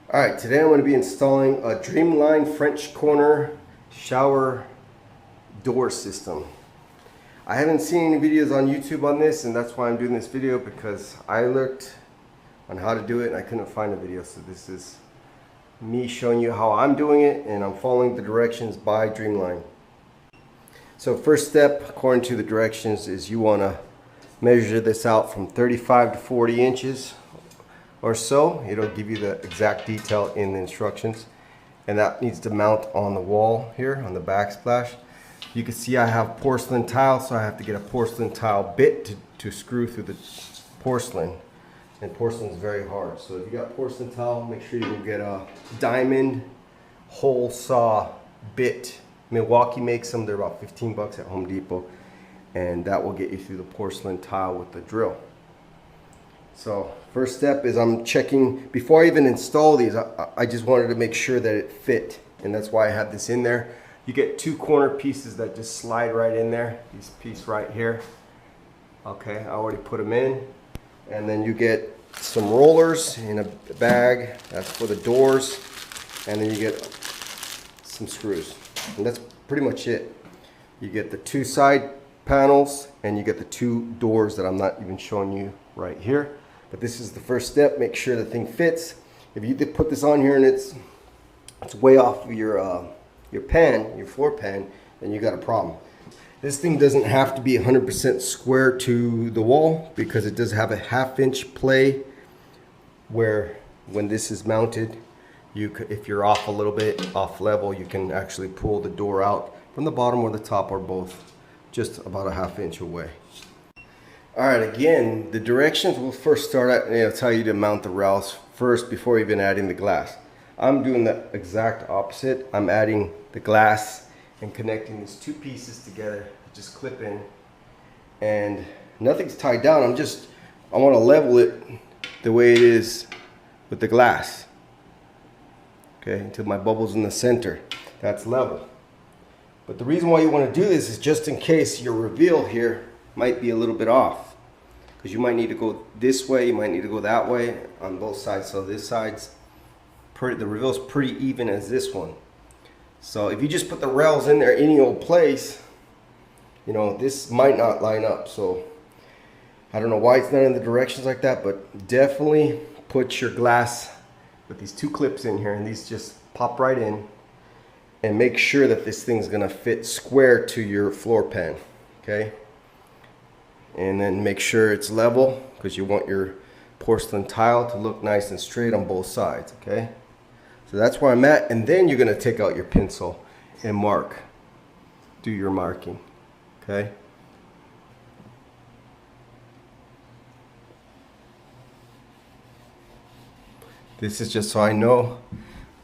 Alright, today I'm going to be installing a DreamLine French corner shower door system. I haven't seen any videos on YouTube on this, and that's why I'm doing this video, because I looked on how to do it and I couldn't find a video. So this is me showing you how I'm doing it, and I'm following the directions by DreamLine. So first step, according to the directions, is you want to measure this out from 35 to 40 inches or so. It'll give you the exact detail in the instructions, and that needs to mount on the wall here on the backsplash. You can see I have porcelain tile, so I have to get a porcelain tile bit to screw through the porcelain, and porcelain is very hard. So if you got porcelain tile, make sure you get a diamond hole saw bit. Milwaukee makes them. They're about 15 bucks at Home Depot, and that will get you through the porcelain tile with the drill. So first step is I'm checking, before I even install these, I just wanted to make sure that it fit, and that's why I have this in there. You get two corner pieces that just slide right in there. This piece right here. Okay, I already put them in. And then you get some rollers in a bag, that's for the doors, and then you get some screws. And that's pretty much it. You get the two side panels, and you get the two doors that I'm not even showing you right here. But this is the first step. Make sure the thing fits. If you did put this on here and it's way off of your pan, your floor pan, then you got a problem. This thing doesn't have to be 100% square to the wall, because it does have a 1/2 inch play where when this is mounted, if you're off a little bit, off level, you can actually pull the door out from the bottom or the top, or both, just about a 1/2 inch away. Alright, again, the directions will first start out, and it'll tell you to mount the rails first before even adding the glass. I'm doing the exact opposite. I'm adding the glass and connecting these two pieces together. Just clip in, and nothing's tied down. I want to level it the way it is with the glass. Okay, until my bubble's in the center. That's level. But the reason why you want to do this is just in case your reveal here might be a little bit off, because you might need to go this way, you might need to go that way on both sides. So this side's the reveal's pretty even as this one. So if you just put the rails in there any old place, you know, this might not line up. So I don't know why it's not in the directions like that, but definitely put your glass with these two clips in here, and these just pop right in, and make sure that this thing's gonna fit square to your floor pan. Okay, and then make sure it's level, because you want your porcelain tile to look nice and straight on both sides. Okay, so that's where I'm at, and then you're gonna take out your pencil and mark, do your marking. Okay, this is just so I know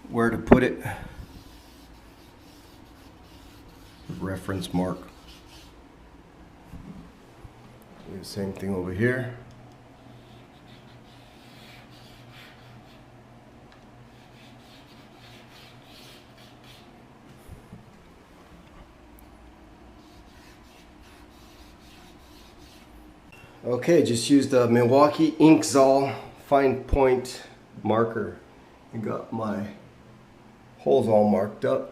where to put it. Reference mark. Do the same thing over here. Okay, just used the Milwaukee Inkzol fine point marker and got my holes all marked up.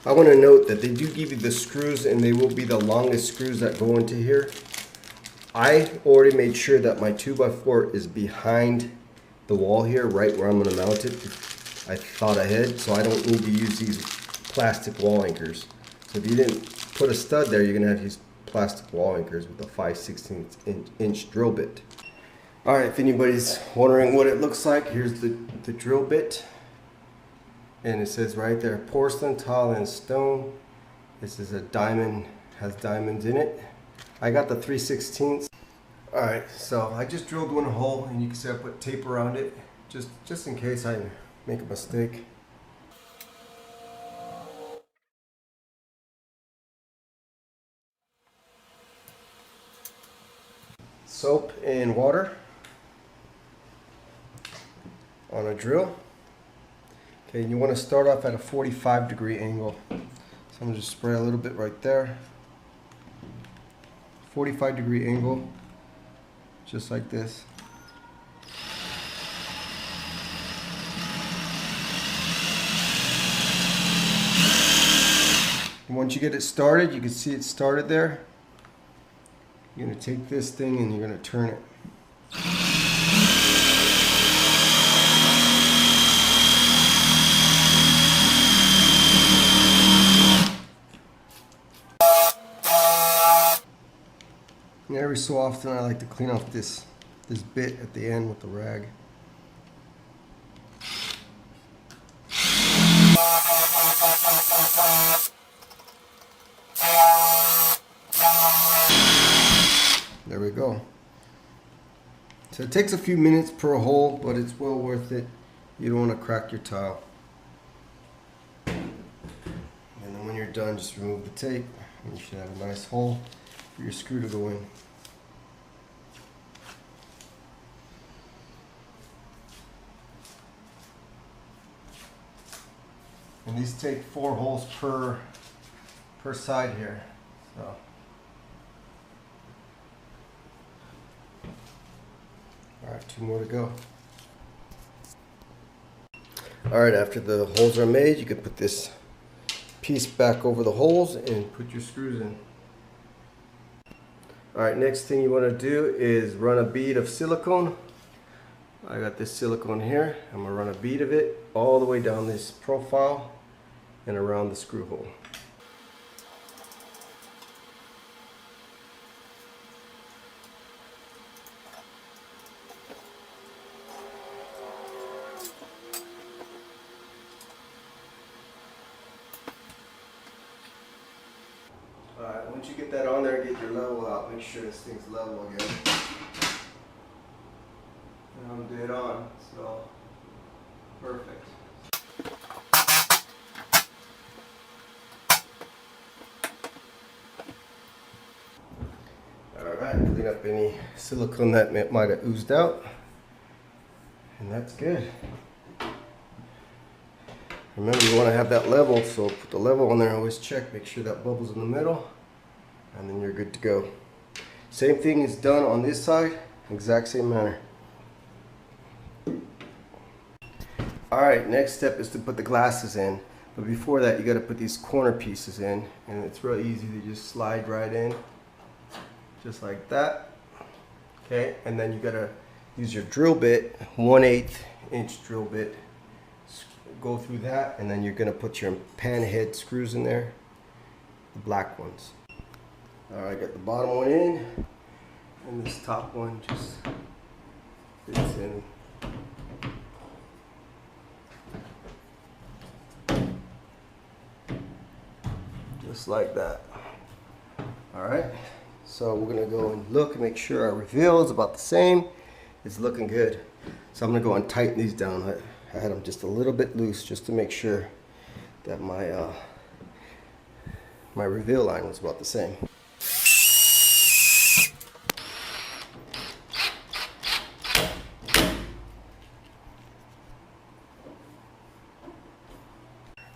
I want to note that they do give you the screws, and they will be the longest screws that go into here. I already made sure that my 2x4 is behind the wall here, right where I'm going to mount it. I thought ahead, so I don't need to use these plastic wall anchors. So if you didn't put a stud there, you're going to have to use plastic wall anchors with a 5/16 inch drill bit. Alright, if anybody's wondering what it looks like, here's the drill bit. And it says right there, porcelain, tile, and stone. This is a diamond, has diamonds in it. I got the 3/16. Alright, so I just drilled one hole, and you can see I put tape around it, just in case I make a mistake. Soap and water on a drill. Okay, and you want to start off at a 45-degree angle. So I'm going to just spray a little bit right there. 45-degree angle, just like this. once you get it started, you can see it started there. You're going to take this thing and you're going to turn it. And every so often I like to clean off this bit at the end with the rag. There we go. So it takes a few minutes per hole, but it's well worth it. You don't want to crack your tile. And then when you're done, just remove the tape and you should have a nice hole for your screw to go in. And these take 4 holes per side here. So. Alright, 2 more to go. Alright, after the holes are made, you can put this piece back over the holes and put your screws in. Alright, next thing you want to do is run a bead of silicone. I got this silicone here. I'm going to run a bead of it all the way down this profile and around the screw hole. Alright, once you get that on there, get your level out. Make sure this thing's level again. And I'm dead on, so perfect. Alright, clean up any silicone that might have oozed out. And that's good. Remember, you want to have that level, so put the level on there, always check, make sure that bubble's in the middle, and then you're good to go. Same thing is done on this side, exact same manner. Alright, next step is to put the glasses in, but before that you got to put these corner pieces in, and it's real easy to just slide right in, just like that. Okay, and then you got to use your drill bit, 1/8 inch drill bit. Go through that, and then you're going to put your pan head screws in there, the black ones. Alright, got the bottom one in, and this top one just fits in. Just like that. Alright, so we're going to go and look and make sure our reveal is about the same. It's looking good. So I'm going to go and tighten these down. I had them just a little bit loose just to make sure that my reveal line was about the same.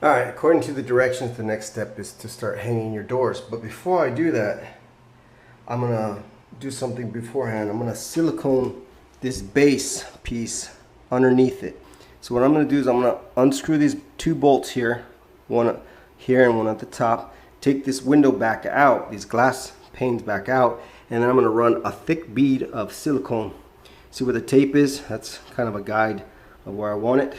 Alright, according to the directions, the next step is to start hanging your doors. But before I do that, I'm going to do something beforehand. I'm going to silicone this base piece underneath it. So what I'm going to do is I'm going to unscrew these 2 bolts here, one here and one at the top. Take this window back out, these glass panes back out, and then I'm going to run a thick bead of silicone. See where the tape is? That's kind of a guide of where I want it.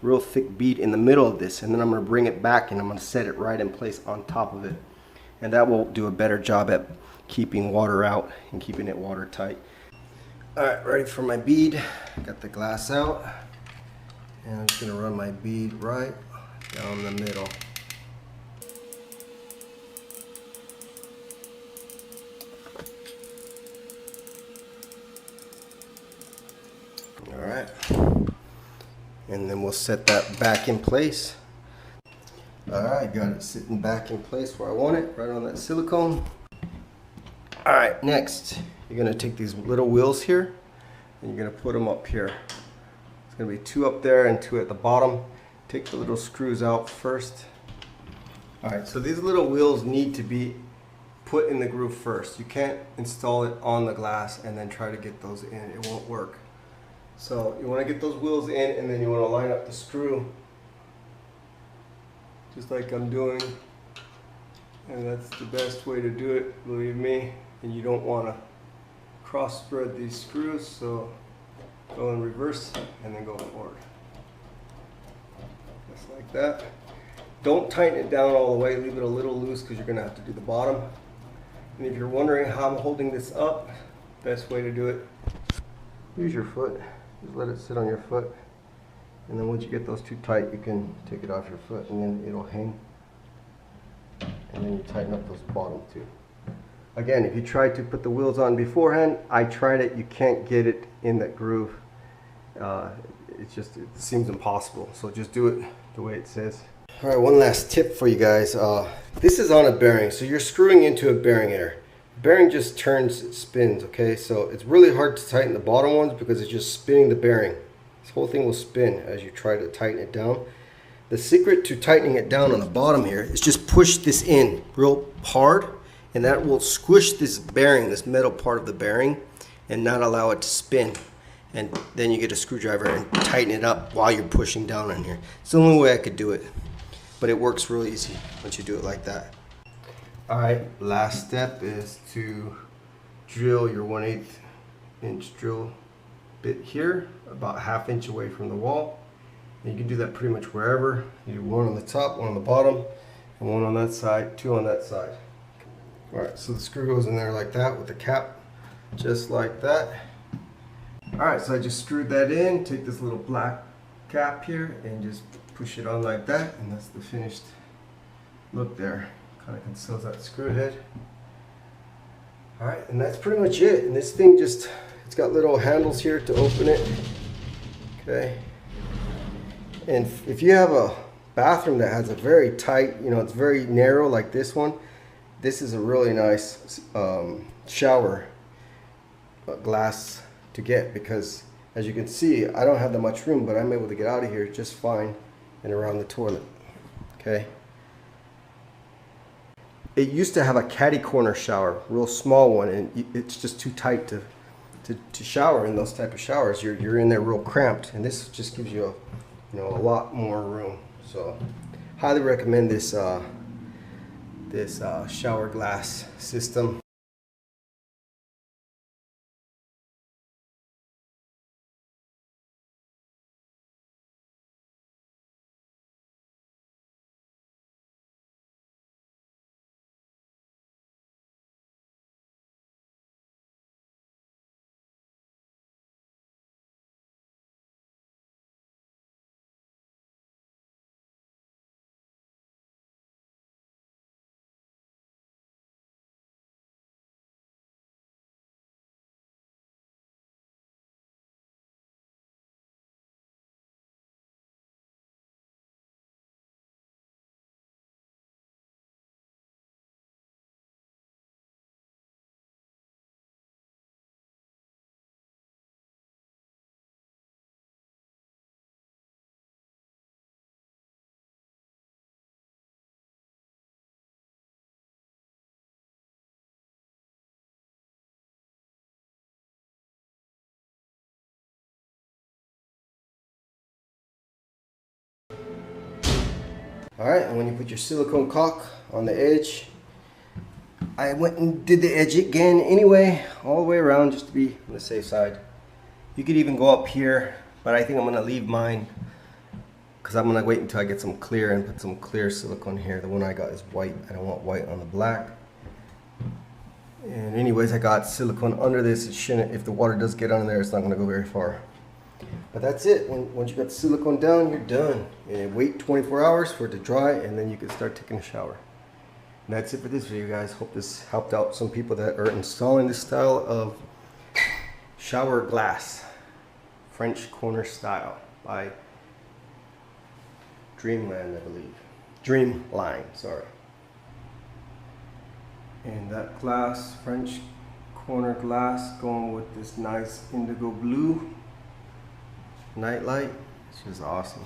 Real thick bead in the middle of this, and then I'm going to bring it back and I'm going to set it right in place on top of it. And that will do a better job at keeping water out and keeping it watertight. Alright, ready for my bead. Got the glass out. And I'm just going to run my bead right down the middle. Alright. And then we'll set that back in place. Alright, got it sitting back in place where I want it, right on that silicone. Alright, next, you're going to take these little wheels here, and you're going to put them up here. It's going to be 2 up there and 2 at the bottom. Take the little screws out first. Alright, so these little wheels need to be put in the groove first. You can't install it on the glass and then try to get those in. It won't work. So you want to get those wheels in, and then you want to line up the screw just like I'm doing. And that's the best way to do it, believe me. And you don't want to cross thread these screws, so go in reverse and then go forward. Just like that. Don't tighten it down all the way, leave it a little loose because you're going to have to do the bottom. And if you're wondering how I'm holding this up, best way to do it, use your foot. Just let it sit on your foot. And then once you get those too tight, you can take it off your foot and then it'll hang. And then you tighten up those bottom two. Again, if you try to put the wheels on beforehand, I tried it, you can't get it in that groove. It seems impossible. So just do it the way it says. All right, one last tip for you guys. This is on a bearing, so you're screwing into a bearing here. The bearing just turns, it spins, okay? So it's really hard to tighten the bottom ones because it's just spinning the bearing. This whole thing will spin as you try to tighten it down. The secret to tightening it down on the bottom here is just push this in real hard, and that will squish this bearing, this metal part of the bearing, and not allow it to spin. And then you get a screwdriver and tighten it up while you're pushing down on here. It's the only way I could do it, but it works really easy once you do it like that. All right, last step is to drill your 1/8 inch drill bit here, about 1/2 inch away from the wall. And you can do that pretty much wherever. You do one on the top, one on the bottom, and one on that side, two on that side. All right, so the screw goes in there like that with the cap, just like that. All right, so I just screwed that in. Take this little black cap here and just push it on like that, and that's the finished look there. Kind of conceals that screw head. All right, and that's pretty much it. And this thing just, it's got little handles here to open it. Okay. And if you have a bathroom that has a very tight, it's very narrow like this one, this is a really nice shower glass to get, because as you can see, I don't have that much room, but I'm able to get out of here just fine and around the toilet. Okay. It used to have a catty corner shower, real small one, and it's just too tight to shower in those type of showers. You're in there real cramped, and this just gives you a lot more room. So highly recommend this shower glass system. Alright, and when you put your silicone caulk on the edge, I went and did the edge again anyway, all the way around just to be on the safe side. You could even go up here, but I think I'm going to leave mine because I'm going to wait until I get some clear and put some clear silicone here. The one I got is white. I don't want white on the black. And anyways, I got silicone under this. It shouldn't, if the water does get under there, it's not going to go very far. But that's it. Once you got the silicone down, you're done. And wait 24 hours for it to dry, and then you can start taking a shower. And that's it for this video, guys. Hope this helped out some people that are installing this style of shower glass, French corner style, by DreamLine, I believe. DreamLine, sorry. And that glass, French corner glass, going with this nice indigo blue night light. It's just awesome.